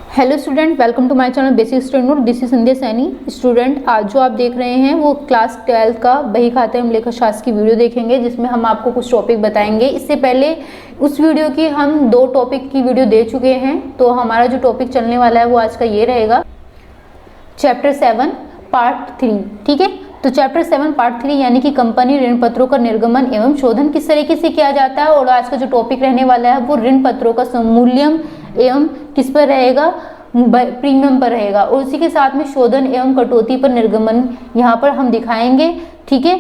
Hello student, welcome to my channel basic study note. This is Sandhya Saini. Student, आज जो आप देख रहे हैं वो क्लास 12 का बही खाते हम लेखा शास्त्र की वीडियो देखेंगे, जिसमें हम आपको कुछ टॉपिक बताएंगे। इससे पहले उस वीडियो की हम 2 टॉपिक की वीडियो दे चुके हैं, तो हमारा जो टॉपिक चलने वाला है वो आज का ये रहेगा, चैप्टर 7 पार्ट 3। ठीक है, तो चैप्टर 7 पार्ट 3 यानी कि कंपनी ऋण पत्रों का निर्गमन एवं शोधन किस तरीके से किया जाता है। और आज का जो टॉपिक रहने वाला है वो ऋण पत्रों का समूल्यन एवं किस पर रहेगा, प्रीमियम पर रहेगा। और उसी के साथ में शोधन एवं कटौती पर निर्गमन यहाँ पर हम दिखाएंगे। ठीक है,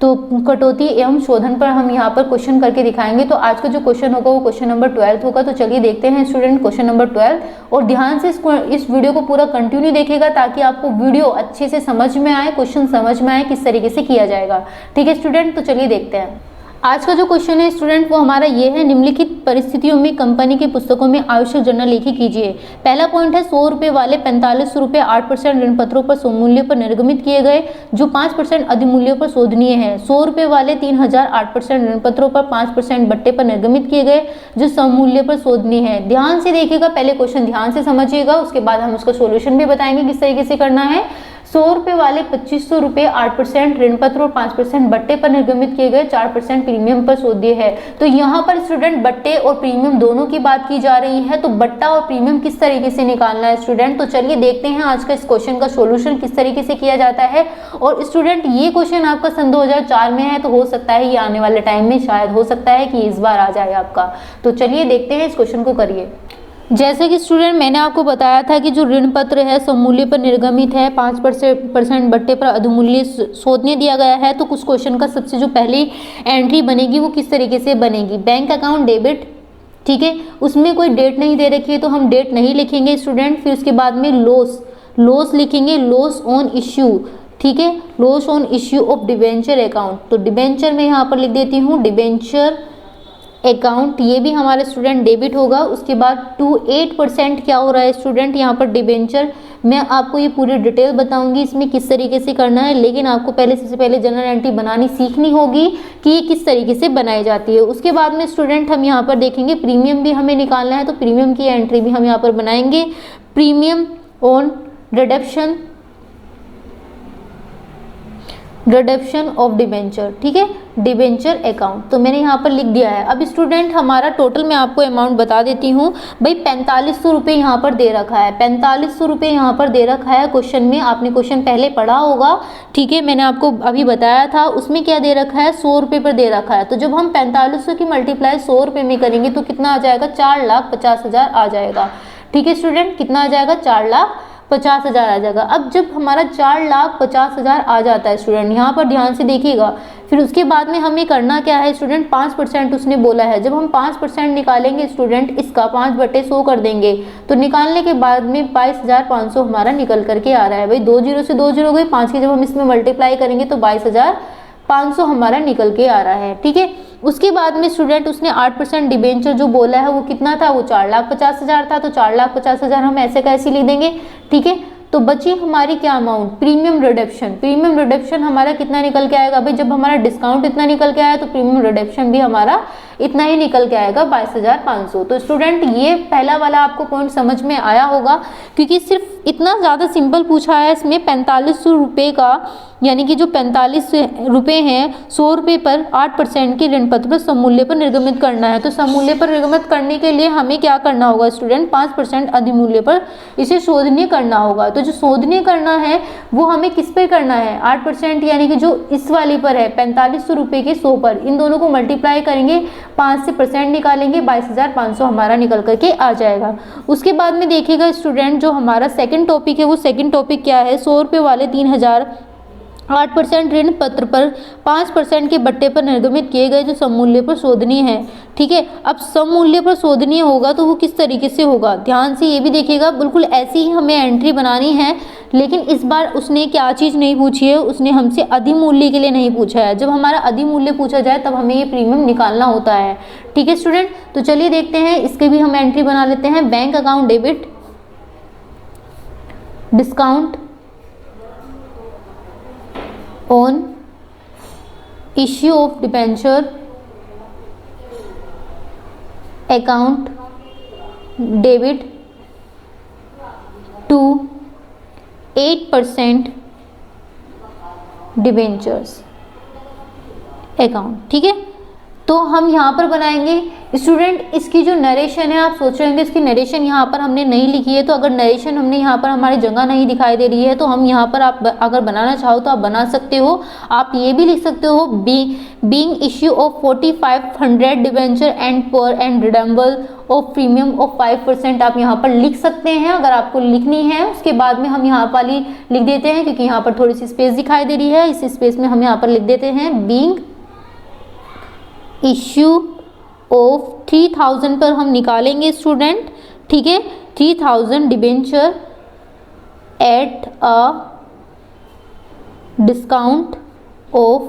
तो कटौती एवं शोधन पर हम यहाँ पर क्वेश्चन करके दिखाएंगे। तो आज का जो क्वेश्चन होगा वो क्वेश्चन नंबर 12 होगा। तो चलिए देखते हैं स्टूडेंट क्वेश्चन नंबर 12, और ध्यान से इस वीडियो को पूरा कंटिन्यू देखिएगा ताकि आपको वीडियो अच्छे से समझ में आए, क्वेश्चन समझ में आए किस तरीके से किया जाएगा। ठीक है स्टूडेंट, तो चलिए देखते हैं। आज का जो क्वेश्चन है स्टूडेंट वो हमारा ये है, निम्नलिखित परिस्थितियों में कंपनी के पुस्तकों में आवश्यक जर्नल लेखी कीजिए। पहला पॉइंट है 100 रुपये वाले 45 रुपये 8% ऋण पत्रों पर स्वमूल्य पर निर्गमित किए गए जो 5% अधिमूल्य पर शोधनीय है। 100 रुपये वाले 3000 8% ऋण पत्रों पर 5% बट्टे पर निर्गमित किए गए जो समूल्य पर शोधनीय है। ध्यान से देखिएगा, पहले क्वेश्चन ध्यान से समझिएगा, उसके बाद हम उसका सोल्यूशन भी बताएंगे किस तरीके से करना है। 100 रुपये वाले 2500 रुपये 8% ऋण पत्र और 5% बट्टे पर निर्गमित किए गए 4% प्रीमियम पर शोध्य है। तो यहाँ पर स्टूडेंट बट्टे और प्रीमियम दोनों की बात की जा रही है, तो बट्टा और प्रीमियम किस तरीके से निकालना है स्टूडेंट। तो चलिए देखते हैं आज का इस क्वेश्चन का सोल्यूशन किस तरीके से किया जाता है। और स्टूडेंट ये क्वेश्चन आपका सन 2004 में है, तो हो सकता है ये आने वाले टाइम में शायद हो सकता है कि इस बार आ जाए आपका। तो चलिए देखते हैं इस क्वेश्चन को करिए। जैसे कि स्टूडेंट मैंने आपको बताया था कि जो ऋण पत्र है समूल्य पर निर्गमित है, 5% बट्टे पर अधमूल्य शोधनीय दिया गया है। तो कुछ क्वेश्चन का सबसे जो पहली एंट्री बनेगी वो किस तरीके से बनेगी, बैंक अकाउंट डेबिट। ठीक है, उसमें कोई डेट नहीं दे रखी है तो हम डेट नहीं लिखेंगे स्टूडेंट। फिर उसके बाद में लॉस लिखेंगे, लॉस ऑन इश्यू। ठीक है, loss on issue of debenture account. तो डिबेंचर में यहाँ पर लिख देती हूँ डिबेंचर अकाउंट, ये भी हमारे स्टूडेंट डेबिट होगा। उसके बाद 8% क्या हो रहा है स्टूडेंट यहाँ पर डिबेंचर। मैं आपको ये पूरी डिटेल बताऊंगी इसमें किस तरीके से करना है, लेकिन आपको सबसे पहले जनरल एंट्री बनानी सीखनी होगी कि ये किस तरीके से बनाई जाती है। उसके बाद में स्टूडेंट हम यहाँ पर देखेंगे प्रीमियम भी हमें निकालना है, तो प्रीमियम की एंट्री भी हम यहाँ पर बनाएंगे। Premium on redemption of debenture. ठीक है, डिबेंचर अकाउंट तो मैंने यहाँ पर लिख दिया है। अब स्टूडेंट हमारा टोटल मैं आपको अमाउंट बता देती हूँ भाई, 4500 रुपये यहाँ पर दे रखा है। 4500 रुपये यहाँ पर दे रखा है क्वेश्चन में, आपने क्वेश्चन पहले पढ़ा होगा। ठीक है, मैंने आपको अभी बताया था, उसमें क्या दे रखा है 100 रुपये पर दे रखा है। तो जब हम 4500 की मल्टीप्लाई 100 रुपये में करेंगे तो कितना आ जाएगा, 4,50,000 आ जाएगा। ठीक है स्टूडेंट, कितना आ जाएगा, 4,50,000 आ जाएगा। अब जब हमारा 4,50,000 आ जाता है स्टूडेंट, यहाँ पर ध्यान से देखिएगा, फिर उसके बाद में हमें करना क्या है स्टूडेंट, 5% उसने बोला है। जब हम 5% निकालेंगे स्टूडेंट, इसका 5/100 कर देंगे, तो निकालने के बाद में 22,500 हमारा निकल करके आ रहा है। भाई 2 जीरो से 2 जीरो गई, 5 की जब हम इसमें मल्टीप्लाई करेंगे तो 22,500 हमारा निकल के आ रहा है। ठीक है, उसके बाद में स्टूडेंट उसने 8% डिबेंचर जो बोला है वो कितना था, वो 4,50,000 था। तो 4,50,000 हम ऐसे कैसे लिख देंगे। ठीक है, तो बची हमारी क्या amount, premium redemption. Premium redemption हमारा कितना निकल के आएगा भाई, जब हमारा डिस्काउंट इतना निकल के आया तो प्रीमियम रिडम्पशन भी हमारा इतना ही निकल के आएगा, 22,500। तो स्टूडेंट ये पहला वाला आपको पॉइंट समझ में आया होगा, क्योंकि सिर्फ इतना ज़्यादा सिंपल पूछा है इसमें। 4500 रुपये का यानी कि जो 45 रुपये हैं 100 रुपये पर 8% के ऋण पत्र पर समूल्य पर निर्गमित करना है। तो समूल्य पर निर्गमित करने के लिए हमें क्या करना होगा स्टूडेंट, 5% अधिमूल्य पर इसे शोधनीय करना होगा। तो जो शोधनीय करना है वो हमें किस पे करना है, 8% यानी कि जो इस वाली पर है 4500 रुपये के 100 पर, इन दोनों को मल्टीप्लाई करेंगे, 5 से % निकालेंगे, 22,500 हमारा निकल करके आ जाएगा। उसके बाद में देखिएगा स्टूडेंट जो हमारा सेकंड टॉपिक है वो सेकंड टॉपिक क्या है, 100 रुपये वाले 3000 8% ऋण पत्र पर 5% के बट्टे पर निर्गमित किए गए जो समूल्य पर शोधनीय है। ठीक है, अब समूल्य पर शोधनीय होगा तो वो किस तरीके से होगा, ध्यान से ये भी देखिएगा। बिल्कुल ऐसी ही हमें एंट्री बनानी है, लेकिन इस बार उसने क्या चीज़ नहीं पूछी है, उसने हमसे अधिमूल्य के लिए नहीं पूछा है। जब हमारा अधिमूल्य पूछा जाए तब हमें ये प्रीमियम निकालना होता है। ठीक है स्टूडेंट, तो चलिए देखते हैं, इसके भी हम एंट्री बना लेते हैं। Bank account debit, discount on issue of debenture account debit to 8% debentures account. ठीक है, तो हम यहाँ पर बनाएंगे स्टूडेंट। इसकी जो नरेशन है, आप सोच रहे होंगे इसकी नरेशन यहाँ पर हमने नहीं लिखी है, तो अगर नरेशन हमने यहाँ पर हमारी जगह नहीं दिखाई दे रही है तो हम यहाँ पर आप अगर बनाना चाहो तो आप बना सकते हो। आप ये भी लिख सकते हो being issue of 4500 debenture and पर एंड रिडेम्बल ऑफ प्रीमियम ऑफ 5%, आप यहाँ पर लिख सकते हैं अगर आपको लिखनी है। उसके बाद में हम यहाँ वाली लिख देते हैं, क्योंकि यहाँ पर थोड़ी सी स्पेस दिखाई दे रही है, इस स्पेस में हम यहाँ पर लिख देते हैं बीइंग इश्यू ऑफ 3000 पर हम निकालेंगे स्टूडेंट। ठीक है, 3000 debenture eight a discount of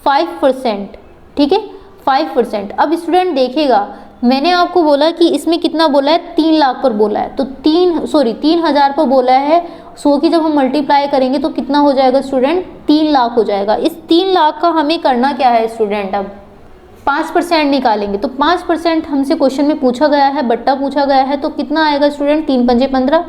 5%। ठीक है, 5%। अब स्टूडेंट देखिएगा, मैंने आपको बोला कि इसमें कितना बोला है, 3 लाख पर बोला है, तो 3000 पर बोला है। 100 की जब हम मल्टीप्लाई करेंगे तो कितना हो जाएगा स्टूडेंट, 3 लाख हो जाएगा। इस 3 लाख का हमें करना क्या है स्टूडेंट, अब 5% निकालेंगे। तो 5% हमसे क्वेश्चन में पूछा गया है, बट्टा पूछा गया है, तो कितना आएगा स्टूडेंट, 3 पंजे 15,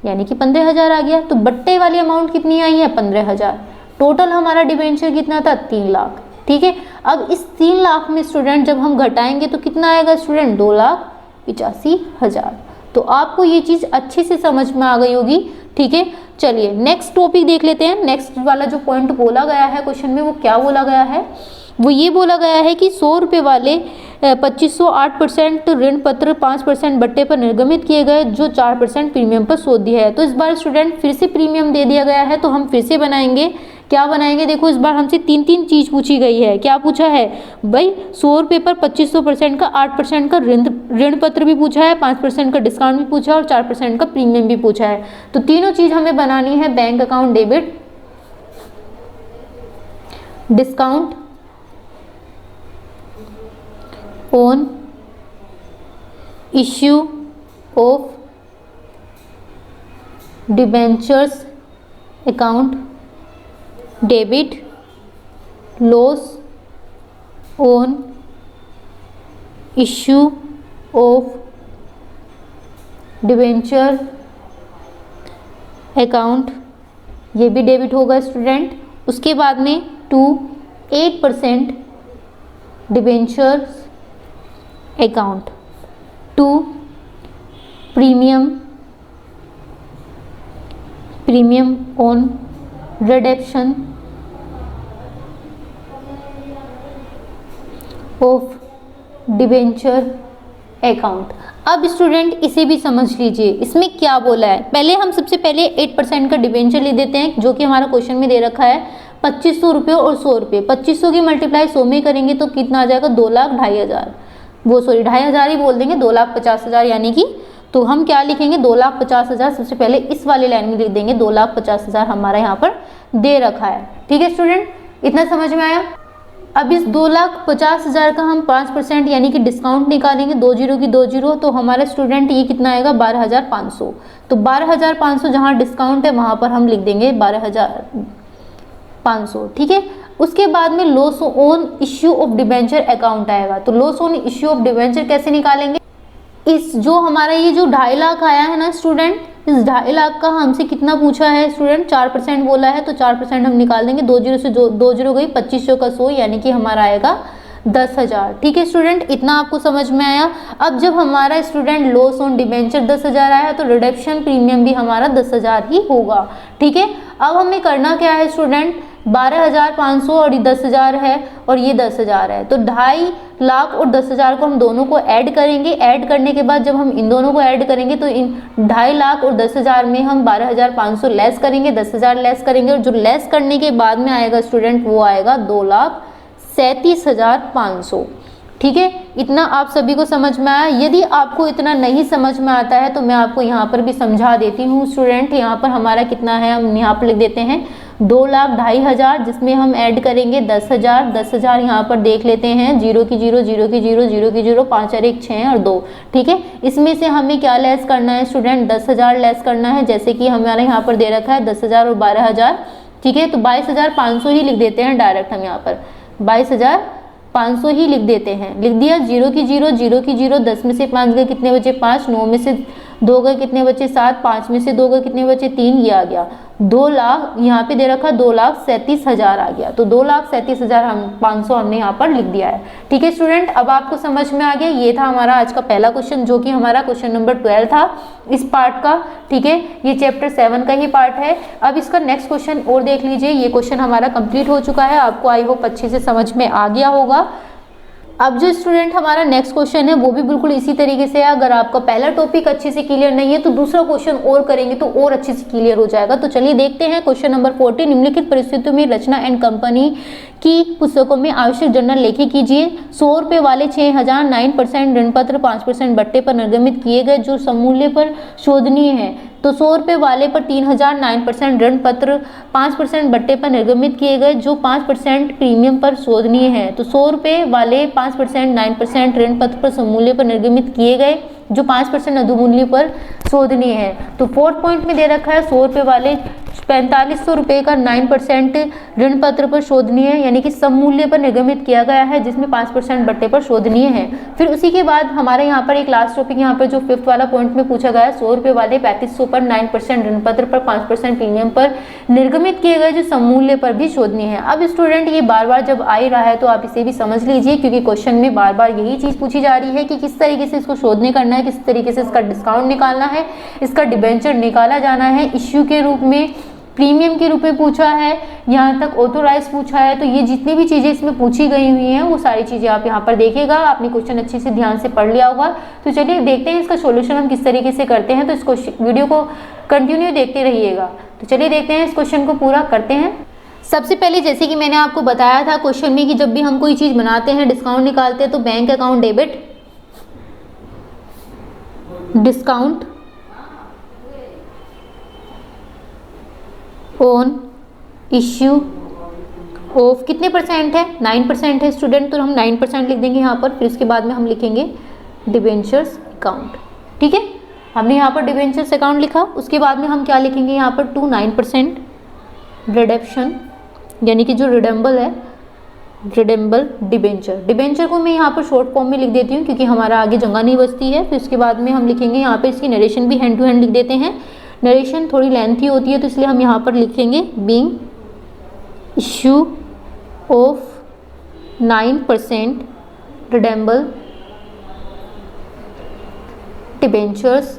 यानी कि 15,000 आ गया। तो बट्टे वाली अमाउंट कितनी आई है, 15,000। टोटल हमारा डिबेंचर कितना था, 3 लाख। ठीक है, अब इस 3 लाख में स्टूडेंट जब हम घटाएंगे तो कितना आएगा स्टूडेंट, 2,85,000। तो आपको ये चीज़ अच्छे से समझ में आ गई होगी। ठीक है, चलिए नेक्स्ट टॉपिक देख लेते हैं। नेक्स्ट वाला जो पॉइंट बोला गया है क्वेश्चन में, वो क्या बोला गया है, वो ये बोला गया है कि 100 रुपये वाले 2500 8% ऋण पत्र 5% बट्टे पर निर्गमित किए गए, जो 4% प्रीमियम पर सूद दिया है। तो इस बार स्टूडेंट फिर से प्रीमियम दे दिया गया है, तो हम फिर से बनाएंगे। क्या बनाएंगे, देखो इस बार हमसे 3 चीज़ पूछी गई है। क्या पूछा है भाई, 100 रुपये पर 2500% का 8% का ऋण पत्र भी पूछा है, 5% का डिस्काउंट भी पूछा है और 4% का प्रीमियम भी पूछा है। तो तीनों चीज़ हमें बनानी है। Bank account debit, discount on issue of debentures account debit, loss on issue of debenture account, ये भी डेबिट होगा स्टूडेंट। उसके बाद में 8% debentures account, 2 premium on redemption of debenture account. अब स्टूडेंट इसे भी समझ लीजिए, इसमें क्या बोला है। पहले हम सबसे पहले 8% का डिबेंचर ले देते हैं, जो कि हमारा क्वेश्चन में दे रखा है 2500 रुपये और 100 रुपये। 2500 की मल्टीप्लाई 100 में करेंगे तो कितना आ जाएगा, 2,02,500। वो 2,50,000 ही बोल देंगे, 2,50,000 यानी कि। तो हम क्या लिखेंगे, 2,50,000 सबसे पहले इस वाले लाइन में लिख देंगे। 2,50,000 हमारा यहाँ पर दे रखा है। ठीक है स्टूडेंट, इतना समझ में आया। अब इस 2,50,000 का हम 5% यानी कि डिस्काउंट निकालेंगे, 2 जीरो की 2 जीरो, तो हमारा स्टूडेंट ये कितना आएगा, 12,500। तो 12,500 जहाँ डिस्काउंट है वहाँ पर हम लिख देंगे 12,500। ठीक है, उसके बाद में loss on issue of debenture account आएगा। तो loss on issue of debenture कैसे निकालेंगे, इस जो हमारा ये जो 2.5 लाख आया है ना स्टूडेंट, इस 2.5 लाख का हमसे कितना पूछा है स्टूडेंट, 4% बोला है, तो 4% हम निकाल देंगे। 2 जीरो से 2 जीरो गई, 2500 का 100 यानी कि हमारा आएगा 10,000। ठीक है स्टूडेंट, इतना आपको समझ में आया। अब जब हमारा स्टूडेंट लॉस ऑन डिबेंचर 10,000 आया तो रिडक्शन प्रीमियम भी हमारा 10,000 ही होगा। ठीक है, अब हमें करना क्या है स्टूडेंट, 12,500 और ये 10,000 है और ये 10,000 है, तो 2.5 लाख और 10,000 को हम दोनों को ऐड करेंगे। ऐड करने के बाद जब हम इन दोनों को ऐड करेंगे तो इन 2.5 लाख और 10,000 में हम 12,500 लेस करेंगे, 10,000 लेस करेंगे, और जो लेस करने के बाद में आएगा स्टूडेंट वो आएगा 2,37,500। ठीक है, इतना आप सभी को समझ में आया। यदि आपको इतना नहीं समझ में आता है तो मैं आपको यहाँ पर भी समझा देती हूँ स्टूडेंट। यहाँ पर हमारा कितना है, हम यहाँ पर लिख देते हैं 2,02,500, जिसमें हम ऐड करेंगे 10,000। 10,000 यहाँ पर देख लेते हैं, 0 की 0, 0 की 0, 0 की 0, 5 और 1 6 और 2। ठीक है, इसमें से हमें क्या लेस करना है स्टूडेंट, 10,000 लेस करना है, जैसे कि हमारे यहाँ पर दे रखा है 10,000 और 12,000। ठीक है, तो 22,500 ही लिख देते हैं डायरेक्ट, हम यहाँ पर 22,500 ही लिख देते हैं। लिख दिया, 0 की 0, 0 की 0, 10 में से 5 गए कितने बचे, 5, 9 में से 2 गए कितने बचे 7, 5 में से 2 गए कितने बचे 3, ये आ गया 2 लाख, यहाँ पे दे रखा 2,37,000 आ गया, तो 2,37,500 हमने यहाँ पर लिख दिया है। ठीक है स्टूडेंट, अब आपको समझ में आ गया। ये था हमारा आज का पहला क्वेश्चन, जो कि हमारा क्वेश्चन नंबर 12 था इस पार्ट का। ठीक है, ये चैप्टर 7 का ही पार्ट है। अब इसका नेक्स्ट क्वेश्चन और देख लीजिए। ये क्वेश्चन हमारा कंप्लीट हो चुका है, आपको आई होप अच्छे से समझ में आ गया होगा। अब जो स्टूडेंट हमारा नेक्स्ट क्वेश्चन है वो भी बिल्कुल इसी तरीके से है। अगर आपका पहला टॉपिक अच्छे से क्लियर नहीं है तो दूसरा क्वेश्चन और करेंगे तो और अच्छे से क्लियर हो जाएगा। तो चलिए देखते हैं क्वेश्चन नंबर 14। निम्नलिखित परिस्थितियों में रचना एंड कंपनी की पुस्तकों में आवश्यक जर्नल लेखी कीजिए। 100 रुपये वाले 6,000 9% ऋण पत्र 5% बट्टे पर निर्गमित किए गए जो समूल्य पर शोधनीय है। तो 100 रुपये वाले पर 3,000 9% ऋण पत्र 5% बट्टे पर निर्गमित किए गए जो 5% प्रीमियम पर शोधनीय है। तो 100 रुपये वाले 5% 9% ऋण पत्र पर समूल्य पर निर्गमित किए गए जो 5% अधोमूल्य पर शोधनीय है। तो 4th पॉइंट में दे रखा है 100 रुपये वाले 4500 रुपये का 9% ऋण पत्र पर शोधनीय है, यानी कि समूल्य पर निर्गमित किया गया है जिसमें 5% बट्टे पर शोधनीय है। फिर उसी के बाद हमारे यहाँ पर एक लास्ट टॉपिक यहाँ पर जो 5th वाला पॉइंट में पूछा गया है 100 रुपये वाले 3500 पर 9% ऋण पत्र पर 5% प्रीमियम पर निर्गमित किए गए जो समूल्य पर भी शोधनीय है। अब स्टूडेंट ये बार बार जब आ ही रहा है तो आप इसे भी समझ लीजिए, क्योंकि क्वेश्चन में बार बार यही चीज पूछी जा रही है कि किस तरीके से इसको शोधने करना है, किस तरीके से इसका डिस्काउंट निकालना है, इसका डिबेंचर निकाला जाना है, इश्यू के रूप में, प्रीमियम के रूप में पूछा है, यहाँ तक ऑथोराइज पूछा है। तो ये जितनी भी चीज़ें इसमें पूछी गई हुई हैं वो सारी चीज़ें आप यहाँ पर देखिएगा। आपने क्वेश्चन अच्छे से ध्यान से पढ़ लिया होगा। तो चलिए देखते हैं इसका सॉल्यूशन हम किस तरीके से करते हैं। तो इस वीडियो को कंटिन्यू देखते रहिएगा। तो चलिए देखते हैं इस क्वेश्चन को पूरा करते हैं। सबसे पहले जैसे कि मैंने आपको बताया था क्वेश्चन में कि जब भी हम कोई चीज़ बनाते हैं, डिस्काउंट निकालते हैं, तो bank account debit discount on issue of कितने परसेंट है 9% है स्टूडेंट, तो हम 9% लिख देंगे यहाँ पर। फिर उसके बाद में हम लिखेंगे डिबेंचर्स अकाउंट। ठीक है, हमने यहाँ पर डिबेंचर्स अकाउंट लिखा। उसके बाद में हम क्या लिखेंगे यहाँ पर 9% रिडेम्पशन, यानी कि जो रिडेम्बल है, रिडेम्बल डिबेंचर। डिबेंचर को मैं यहाँ पर शॉर्ट फॉर्म में लिख देती हूँ क्योंकि हमारा आगे जगह नहीं बचती है। फिर उसके बाद में हम लिखेंगे यहाँ पर इसकी नरेशन भी हैंड टू हैंड लिख देते हैं। नरेशन थोड़ी लेंथी होती है तो इसलिए हम यहाँ पर लिखेंगे बीइंग इश्यू ऑफ 9% रिडेम्बल डिबेंचर्स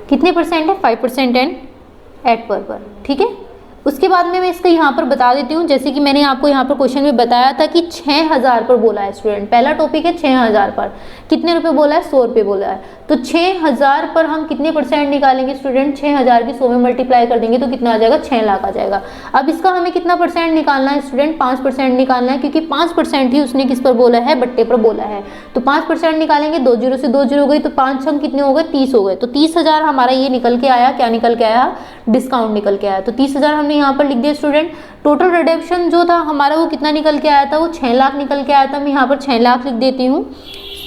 कितने परसेंट है 5% एंड एट पर। ठीक है, उसके बाद में मैं इसका यहाँ पर बता देती हूँ। जैसे कि मैंने आपको यहाँ पर क्वेश्चन में बताया था कि 6,000 पर बोला है स्टूडेंट, पहला टॉपिक है 6,000 पर कितने रुपए बोला है 100 रुपये बोला है। तो 6,000 पर हम कितने परसेंट निकालेंगे स्टूडेंट, 6,000 की 100 में मल्टीप्लाई कर देंगे तो कितना आ जाएगा 6 लाख आ जाएगा। अब इसका हमें कितना परसेंट निकालना है स्टूडेंट, 5% निकालना है, क्योंकि 5% ही उसने किस पर बोला है, बट्टे पर बोला है। तो 5% निकालेंगे, 2 जीरो से 2 जीरो हो गई, तो 5 हम कितने हो गए 30 हो गए। तो 30,000 हमारा ये निकल के आया, क्या निकल के आया, डिस्काउंट निकल के आया। तो 30,000 हमने यहाँ पर लिख दिया स्टूडेंट। टोटल रिडेम्पशन जो था हमारा वो कितना निकल के आया था, वो 6 लाख निकल के आया था। मैं यहाँ पर 6 लाख लिख देती हूँ,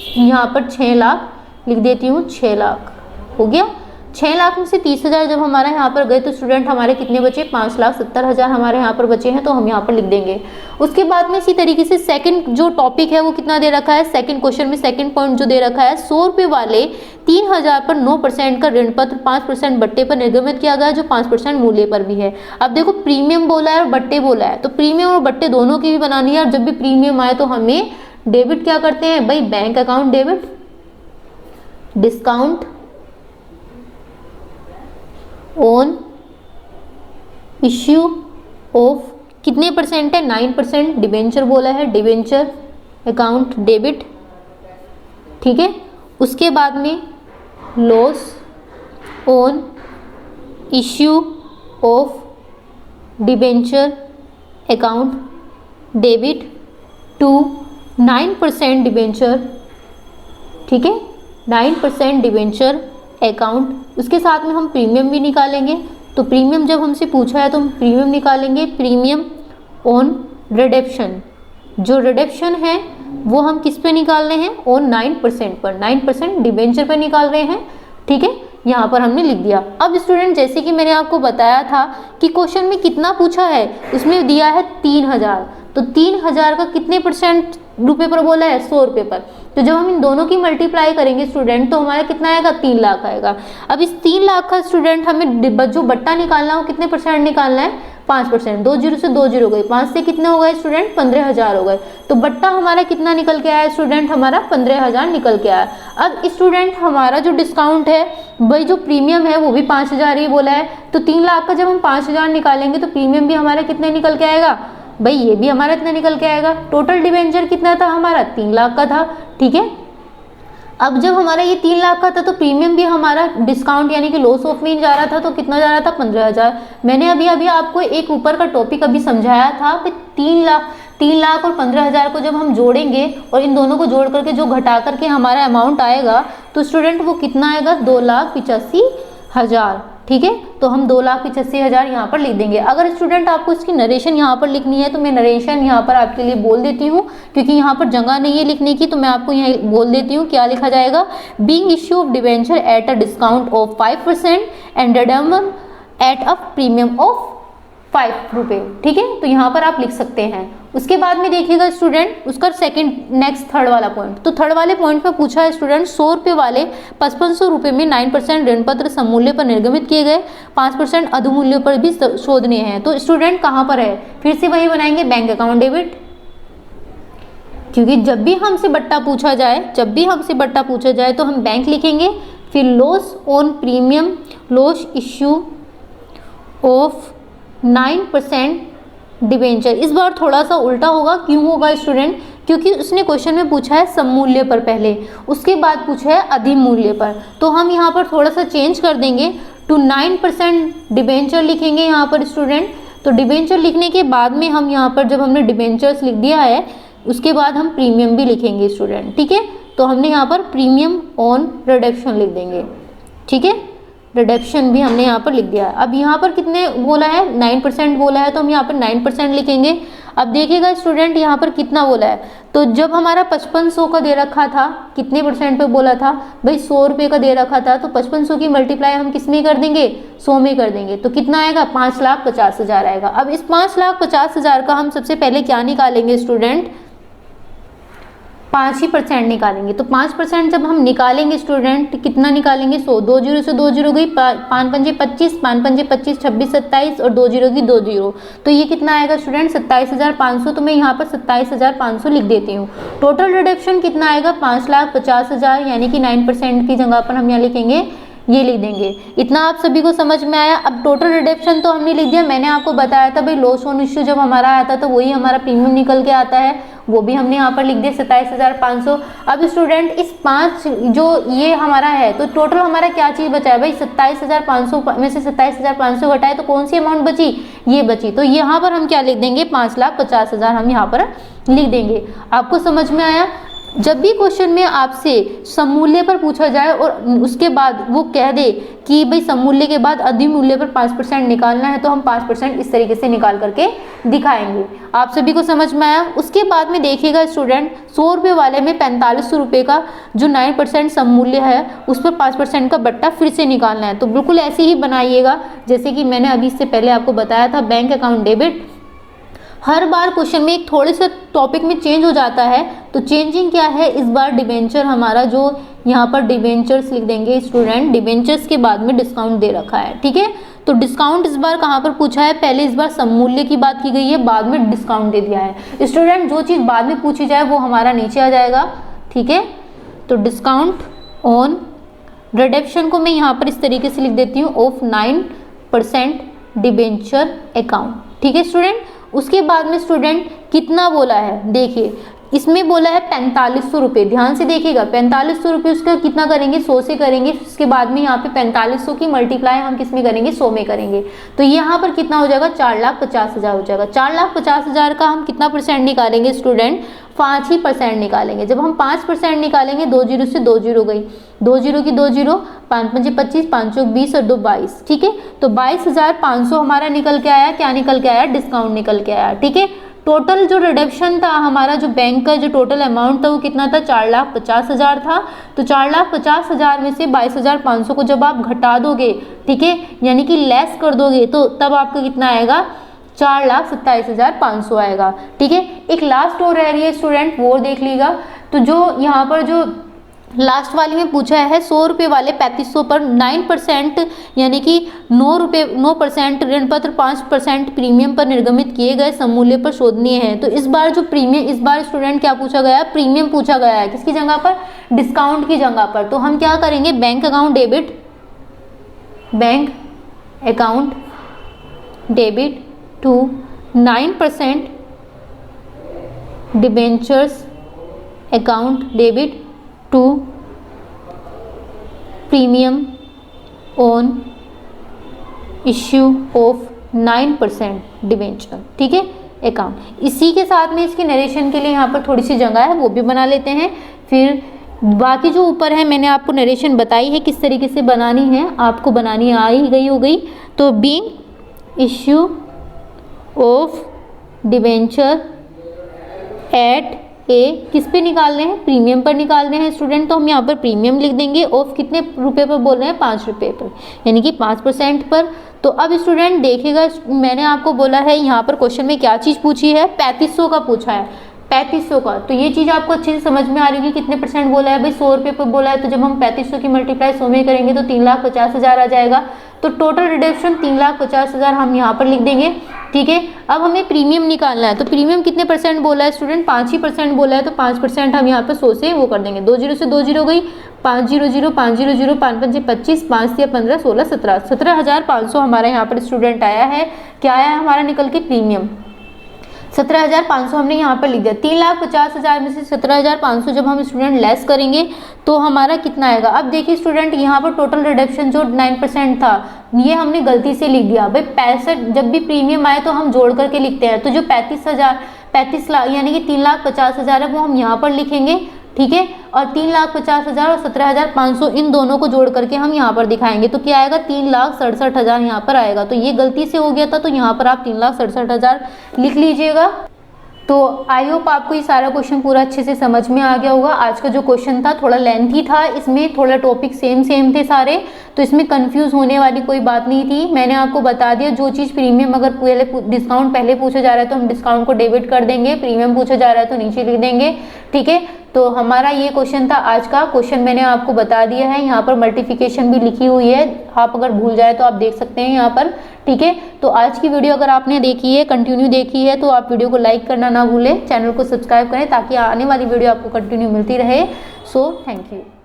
यहाँ पर 6 लाख लिख देती हूँ, 6 लाख हो गया। 6 लाख में से 30,000 जब हमारे यहाँ पर गए तो स्टूडेंट हमारे कितने बचे, 5,70,000 हमारे यहाँ पर बचे हैं, तो हम यहाँ पर लिख देंगे। उसके बाद में इसी तरीके से सेकंड जो टॉपिक है वो कितना दे रखा है, सेकंड क्वेश्चन में सेकंड पॉइंट जो दे रखा है 100 रुपये वाले 3,000 पर 9% का ऋण पत्र 5% बट्टे पर निर्गमित किया गया जो 5% मूल्य पर भी है। अब देखो प्रीमियम बोला है और बट्टे बोला है, तो प्रीमियम और बट्टे दोनों की भी बनानी है। और जब भी प्रीमियम आए तो हमें डेबिट क्या करते हैं भाई, bank account debit discount on issue of कितने परसेंट है 9%, डिबेंचर बोला है, डिबेंचर अकाउंट डेबिट। ठीक है, उसके बाद में loss on issue of debenture account debit to 9% debenture. ठीक है, 9% डिबेंचर अकाउंट। उसके साथ में हम प्रीमियम भी निकालेंगे। तो प्रीमियम जब हमसे पूछा है तो हम प्रीमियम निकालेंगे, प्रीमियम ऑन रिडेम्पशन। जो रिडेम्पशन है वो हम किस पे निकाल रहे हैं, ऑन 9% पर, 9% डिबेंचर पे निकाल रहे हैं। ठीक है, यहाँ पर हमने लिख दिया। अब स्टूडेंट जैसे कि मैंने आपको बताया था कि क्वेश्चन में कितना पूछा है, उसमें दिया है 3,000, तो 3,000 का कितने परसेंट रुपए पर बोला है, 100 रुपये पर। तो जब हम इन दोनों की मल्टीप्लाई करेंगे स्टूडेंट तो हमारा कितना आएगा, 3 लाख आएगा। अब इस 3 लाख का स्टूडेंट हमें जो बट्टा निकालना है वो कितने परसेंट निकालना है, 5%। 2 जीरो से 2 जीरो गई, 5 से कितने हो गए स्टूडेंट, 15,000 हो गए। तो बट्टा हमारा कितना निकल के आया स्टूडेंट, हमारा 15,000 निकल के आया। अब स्टूडेंट हमारा जो डिस्काउंट है भाई, जो प्रीमियम है वो भी 5,000 ही बोला है, तो 3 लाख का जब हम 5,000 निकालेंगे तो प्रीमियम भी हमारा कितने निकल के आएगा भाई, ये भी हमारा इतना निकल के आएगा। टोटल डिबेंचर कितना था हमारा, 3 लाख का था, ठीक है। अब जब हमारा ये 3 लाख का था तो प्रीमियम भी हमारा डिस्काउंट यानी कि लॉस ऑफ मीन जा रहा था, तो कितना जा रहा था, 15,000। मैंने अभी आपको एक ऊपर का टॉपिक अभी समझाया था कि 3 लाख और 15,000 को जब हम जोड़ेंगे और इन दोनों को जोड़ करके जो घटा करके हमारा अमाउंट आएगा तो स्टूडेंट वो कितना आएगा, 2,85,000, ठीक है। तो हम 2,85,000 यहाँ पर लिख देंगे। अगर स्टूडेंट आपको इसकी नरेशन यहाँ पर लिखनी है तो मैं नरेशन यहाँ पर आपके लिए बोल देती हूँ, क्योंकि यहाँ पर जगह नहीं है लिखने की, तो मैं आपको यहाँ बोल देती हूँ क्या लिखा जाएगा। Being issue of debenture at a discount of 5% and redeem at a premium of 5 रुपये, ठीक है। तो यहाँ पर आप लिख सकते हैं। उसके बाद में देखिएगा स्टूडेंट उसका थर्ड वाला पॉइंट। तो थर्ड वाले पॉइंट में पूछा है स्टूडेंट 100 रुपये वाले 5500 रुपये में 9% ऋण पत्र समूल्य पर निर्गमित किए गए, 5% अधमूल्य पर भी शोधनीय है। तो स्टूडेंट कहाँ पर है, फिर से वही बनाएंगे, बैंक अकाउंट डेबिट, क्योंकि जब भी हमसे बट्टा पूछा जाए तो हम बैंक लिखेंगे। फिर loss on premium, loss issue of 9% debenture. इस बार थोड़ा सा उल्टा होगा, क्यों होगा स्टूडेंट, क्योंकि उसने क्वेश्चन में पूछा है सममूल्य पर पहले, उसके बाद पूछा है अधिमूल्य पर। तो हम यहाँ पर थोड़ा सा चेंज कर देंगे, टू 9% डिबेंचर लिखेंगे यहाँ पर स्टूडेंट। तो डिबेंचर लिखने के बाद में हम यहाँ पर जब हमने डिबेंचर्स लिख दिया है उसके बाद हम प्रीमियम भी लिखेंगे स्टूडेंट, ठीक है। तो हमने यहाँ पर प्रीमियम ऑन रिडक्शन लिख देंगे, ठीक है। रिडक्शन भी हमने यहाँ पर लिख दिया है। अब यहाँ पर कितने बोला है, 9% बोला है, तो हम यहाँ पर 9% लिखेंगे। अब देखिएगा स्टूडेंट यहाँ पर कितना बोला है, तो जब हमारा 5500 का दे रखा था, कितने परसेंट पे बोला था भाई, 100 रुपये का दे रखा था, तो 5500 की मल्टीप्लाई हम किस में कर देंगे, 100 में कर देंगे। तो कितना आएगा, 5,50,000 आएगा। अब इस 5,50,000 का हम सबसे पहले क्या निकालेंगे स्टूडेंट, 5% निकालेंगे। तो 5% जब हम निकालेंगे स्टूडेंट कितना निकालेंगे, 100, 2 जीरो से 2 जीरो गई, 5 पंजे 25, 5 पंजे 25, 26 27 और 2 जीरो की 2 जीरो, तो ये कितना आएगा स्टूडेंट, 27,500। तो मैं यहाँ पर 27,500 लिख देती हूँ। टोटल रिडक्शन कितना आएगा, 5,50,000, यानी कि 9% की जगह पर हम यहाँ लिखेंगे, ये लिख देंगे। इतना आप सभी को समझ में आया। अब टोटल रिडक्शन तो हमने लिख दिया, मैंने आपको बताया था भाई लॉस ऑन इश्यू जब हमारा आता है तो वही हमारा प्रीमियम निकल के आता है, वो भी हमने यहाँ पर लिख दिया 27,500। अब स्टूडेंट इस 5 जो ये हमारा है तो टोटल हमारा क्या चीज़ बचा है भाई, 27,500 में से 27,500 घटाए तो कौन सी अमाउंट बची, ये बची। तो यहाँ पर हम क्या लिख देंगे, 5,50,000 हम यहाँ पर लिख देंगे। आपको समझ में आया। जब भी क्वेश्चन में आपसे सममूल्य पर पूछा जाए और उसके बाद वो कह दे कि भाई सममूल्य के बाद अधिमूल्य पर 5% निकालना है, तो हम 5% इस तरीके से निकाल करके दिखाएंगे। आप सभी को समझ में आया। उसके बाद में देखिएगा स्टूडेंट 100 रुपये वाले में 4500 रुपये का जो 9% सममूल्य है उस पर 5% का बट्टा फिर से निकालना है। तो बिल्कुल ऐसे ही बनाइएगा जैसे कि मैंने अभी इससे पहले आपको बताया था, बैंक अकाउंट डेबिट। हर बार क्वेश्चन में एक थोड़े से टॉपिक में चेंज हो जाता है, तो चेंजिंग क्या है इस बार, डिबेंचर हमारा जो यहाँ पर डिबेंचर्स लिख देंगे स्टूडेंट, डिबेंचर्स के बाद में डिस्काउंट दे रखा है, ठीक है। तो डिस्काउंट इस बार कहाँ पर पूछा है, पहले इस बार सममूल्य की बात की गई है, बाद में डिस्काउंट दे दिया है। स्टूडेंट जो चीज़ बाद में पूछी जाए वो हमारा नीचे आ जाएगा, ठीक है। तो डिस्काउंट ऑन रिडक्शन को मैं यहाँ पर इस तरीके से लिख देती हूँ, ऑफ 9% डिबेंचर अकाउंट, ठीक है स्टूडेंट। उसके बाद में स्टूडेंट कितना बोला है, देखिए इसमें बोला है 4500 रुपये, ध्यान से देखिएगा 4500 रुपये उसका कितना करेंगे, 100 से करेंगे। उसके बाद में यहाँ पे 4500 की मल्टीप्लाई हम किस में करेंगे, 100 में करेंगे। तो यहाँ पर कितना हो जाएगा, 4,50,000 हो जाएगा। 4,50,000 का हम कितना परसेंट निकालेंगे स्टूडेंट, 5% निकालेंगे। जब हम 5% निकालेंगे, 2 जीरो से 2 जीरो गई, 2 जीरो की 2 जीरो, 5 पंजे 25, 5 चौक 20 और 2 22, ठीक है। तो 22,500 हमारा निकल के आया, क्या निकल के आया, डिस्काउंट निकल के आया, ठीक है। टोटल जो रिडक्शन था हमारा, जो बैंक का जो टोटल अमाउंट था वो कितना था, 4,50,000 था। तो 4,50,000 में से 22,500 को जब आप घटा दोगे, ठीक है, यानी कि लेस कर दोगे, तो तब आपका कितना आएगा, 4,27,500 आएगा, ठीक है। एक लास्ट और रह रही है स्टूडेंट, वो देख लीजिएगा तो जो यहाँ पर जो लास्ट वाले में पूछा है 100 रुपये वाले 3500 पर 9% यानी कि 9% ऋण पत्र 5% प्रीमियम पर निर्गमित किए गए सममूल्य पर शोधनीय है। तो इस बार जो प्रीमियम, इस बार स्टूडेंट क्या पूछा गया है, प्रीमियम पूछा गया है। किसकी जगह पर, डिस्काउंट की जगह पर। तो हम क्या करेंगे, bank account debit to 9% debentures account debit to premium on issue of 9% debenture, ठीक है, अकाउंट। इसी के साथ में इसकी नरेशन के लिए यहाँ पर थोड़ी सी जगह है, वो भी बना लेते हैं। फिर बाकी जो ऊपर है मैंने आपको नरेशन बताई है किस तरीके से बनानी है, आपको बनानी आ ही गई हो गई। तो being issue of debenture at a, किस पे निकालने हैं, प्रीमियम पर निकालने हैं स्टूडेंट। तो हम यहाँ पर प्रीमियम लिख देंगे। ऑफ कितने रुपए पर बोल रहे हैं, 5 रुपये पर, यानी कि 5% पर। तो अब स्टूडेंट देखिएगा, मैंने आपको बोला है यहाँ पर क्वेश्चन में क्या चीज़ पूछी है, 3500 का पूछा है, 3500 का। तो ये चीज़ आपको अच्छे से समझ में आ रही है, कितने परसेंट बोला है भाई, 100 रुपये पर बोला है। तो जब हम 3500 की मल्टीप्लाई 100 में करेंगे तो 3,50,000 आ जाएगा। तो टोटल रिडक्शन 3,50,000 हम यहाँ पर लिख देंगे, ठीक है। अब हमें प्रीमियम निकालना है। तो प्रीमियम कितने परसेंट बोला है स्टूडेंट, 5% बोला है। तो 5% हम यहाँ पर 100 से वो कर देंगे, 2 0 से 2 0 गई, 5 0 0 5 0 0 5 5 25, 5 से 15 16 17, 17,500 हमारा यहाँ पर स्टूडेंट आया है। क्या आया है हमारा निकल के, प्रीमियम 17,500 हमने यहाँ पर लिख दिया। 3,50,000 में से 17,500 जब हम स्टूडेंट लेस करेंगे तो हमारा कितना आएगा। अब देखिए स्टूडेंट, यहाँ पर टोटल रिडक्शन जो 9% था, ये हमने गलती से लिख दिया भाई। 65 जब भी प्रीमियम आए तो हम जोड़ करके लिखते हैं। तो जो 35 लाख यानी कि 3,50,000 है वो हम यहाँ पर लिखेंगे, ठीक है। और 3,50,000 और 17,500 इन दोनों को जोड़ करके हम यहाँ पर दिखाएंगे। तो क्या आएगा, 3,67,000 यहाँ पर आएगा। तो ये गलती से हो गया था, तो यहाँ पर आप 3,67,000 लिख लीजिएगा। तो आई होप आपको ये सारा क्वेश्चन पूरा अच्छे से समझ में आ गया होगा। आज का जो क्वेश्चन था थोड़ा लेंथी था, इसमें थोड़ा टॉपिक सेम थे सारे, तो इसमें कंफ्यूज होने वाली कोई बात नहीं थी। मैंने आपको बता दिया, जो चीज़ प्रीमियम अगर पहले डिस्काउंट पहले पूछा जा रहा है तो हम डिस्काउंट को डेबिट कर देंगे, प्रीमियम पूछा जा रहा है तो नीचे लिख देंगे, ठीक है। तो हमारा ये क्वेश्चन था आज का। क्वेश्चन मैंने आपको बता दिया है, यहाँ पर मल्टीप्लिकेशन भी लिखी हुई है, आप अगर भूल जाए तो आप देख सकते हैं यहाँ पर, ठीक है। तो आज की वीडियो अगर आपने देखी है, कंटिन्यू देखी है, तो आप वीडियो को लाइक करना ना भूलें, चैनल को सब्सक्राइब करें ताकि आने वाली वीडियो आपको कंटिन्यू मिलती रहे। So thank you.